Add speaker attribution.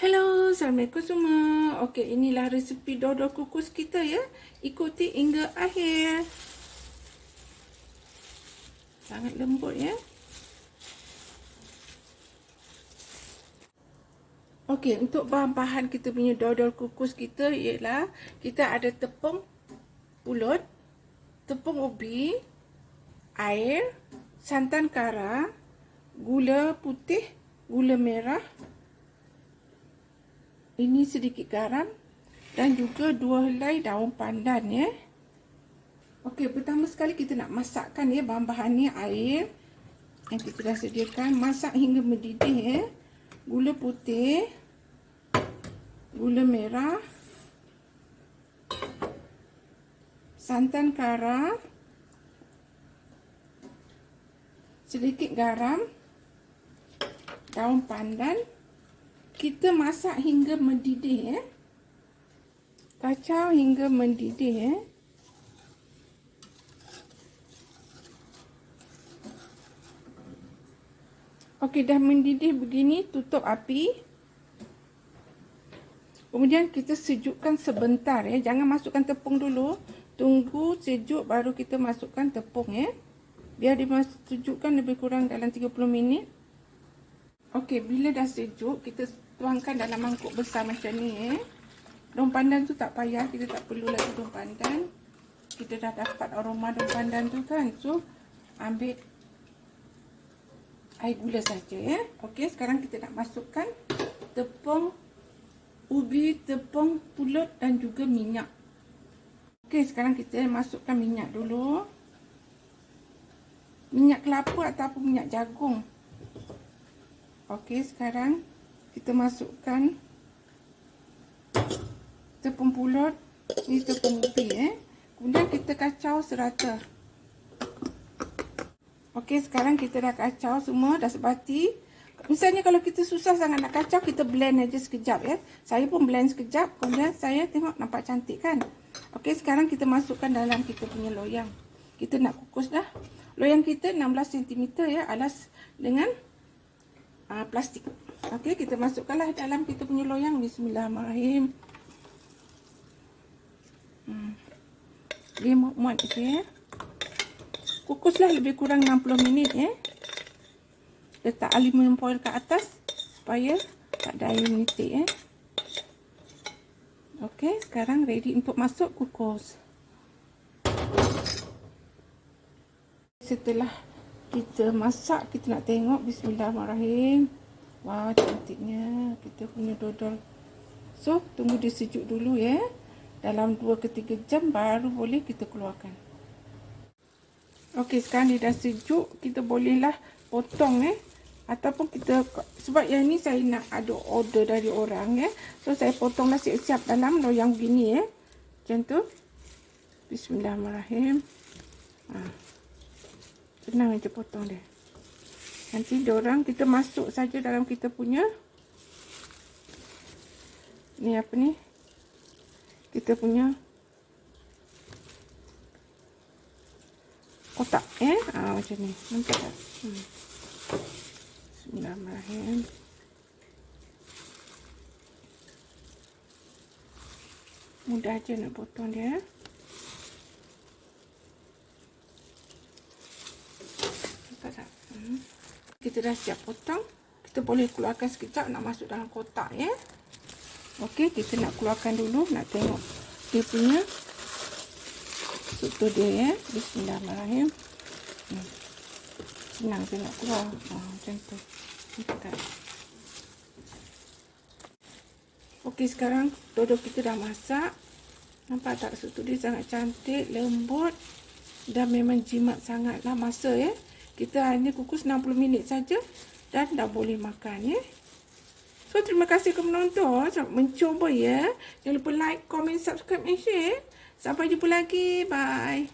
Speaker 1: Hello, Assalamualaikum semua. Okey, inilah resepi dodol kukus kita ya. Ikuti hingga akhir. Sangat lembut ya. Okey, untuk bahan-bahan kita punya dodol kukus kita ialah kita ada tepung pulut, tepung ubi, air, santan kara, gula putih, gula merah, ini sedikit garam dan juga 2 helai daun pandan ya. Okey, pertama sekali kita nak masakkan ya bahan-bahan ni. Air yang kita dah sediakan, masak hingga mendidih ya. Gula putih, gula merah, santan kara, sedikit garam, daun pandan. Kita masak hingga mendidih ya. Kacau hingga mendidih ya. Okey, dah mendidih begini, tutup api. Kemudian kita sejukkan sebentar ya. Jangan masukkan tepung dulu. Tunggu sejuk baru kita masukkan tepung ya. Biar disejukkan lebih kurang dalam 30 minit. Okey, bila dah sejuk, kita tuangkan dalam mangkuk besar macam ni ya. Daun pandan tu tak payah, kita tak perlu lagi daun pandan. Kita dah dapat aroma daun pandan tu kan. So, ambil air gula saja ya. Okey, sekarang kita nak masukkan tepung ubi, tepung pulut dan juga minyak. Okey, sekarang kita masukkan minyak dulu. Minyak kelapa ataupun minyak jagung. Okey, sekarang kita masukkan tepung pulut, ni tepung ubi Kemudian kita kacau serata. Okey, sekarang kita dah kacau semua, dah sebati. Misalnya kalau kita susah sangat nak kacau, kita blend aja sekejap ya. Saya pun blend sekejap, kemudian saya tengok nampak cantik kan. Okey, sekarang kita masukkan dalam kita punya loyang. Kita nak kukus dah. Loyang kita 16 cm ya, alas dengan plastik. Okey, kita masukkanlah dalam kita punya loyang. Bismillahirrahmanirrahim. Dia muat je ya. Kukuslah lebih kurang 60 minit ya. Letak aluminium foil ke atas supaya tak ada air menitik ya. Okey, sekarang ready untuk masuk kukus. Setelah kita masak, kita nak tengok. Bismillahirrahmanirrahim. Wah, cantiknya kita punya dodol. So, tunggu dia sejuk dulu ya. Dalam 2 ke 3 jam baru boleh kita keluarkan. Okey, sekarang dia dah sejuk. Kita bolehlah potong ataupun kita, sebab yang ni saya nak ada order dari orang ya. So, saya potonglah siap-siap dalam loyang begini ya. Macam tu. Bismillahirrahmanirrahim. Senang aja potong dia. Nanti diorang kita masuk saja dalam kita punya ni apa ni? Kita punya kotak macam ni. Nampak tak? Bismillahirrahmanirrahim. Mudah aja nak potong dia. Nampak tak? Kita dah siap potong. Kita boleh keluarkan sekejap nak masuk dalam kotak ya. Okey, kita nak keluarkan dulu, nak tengok dia punya struktur dia ya. Bismillahirrahmanirrahim. Senang je nak keluar. Macam tu. Nampak. Okey, sekarang dodol kita dah masak. Nampak tak struktur dia sangat cantik, lembut dan memang jimat sangatlah masa ya. Kita hanya kukus 60 minit saja dan dah boleh makan ya. So, terima kasih kepada menonton, selamat mencuba ya. Jangan lupa like, komen, subscribe dan share. Sampai jumpa lagi. Bye.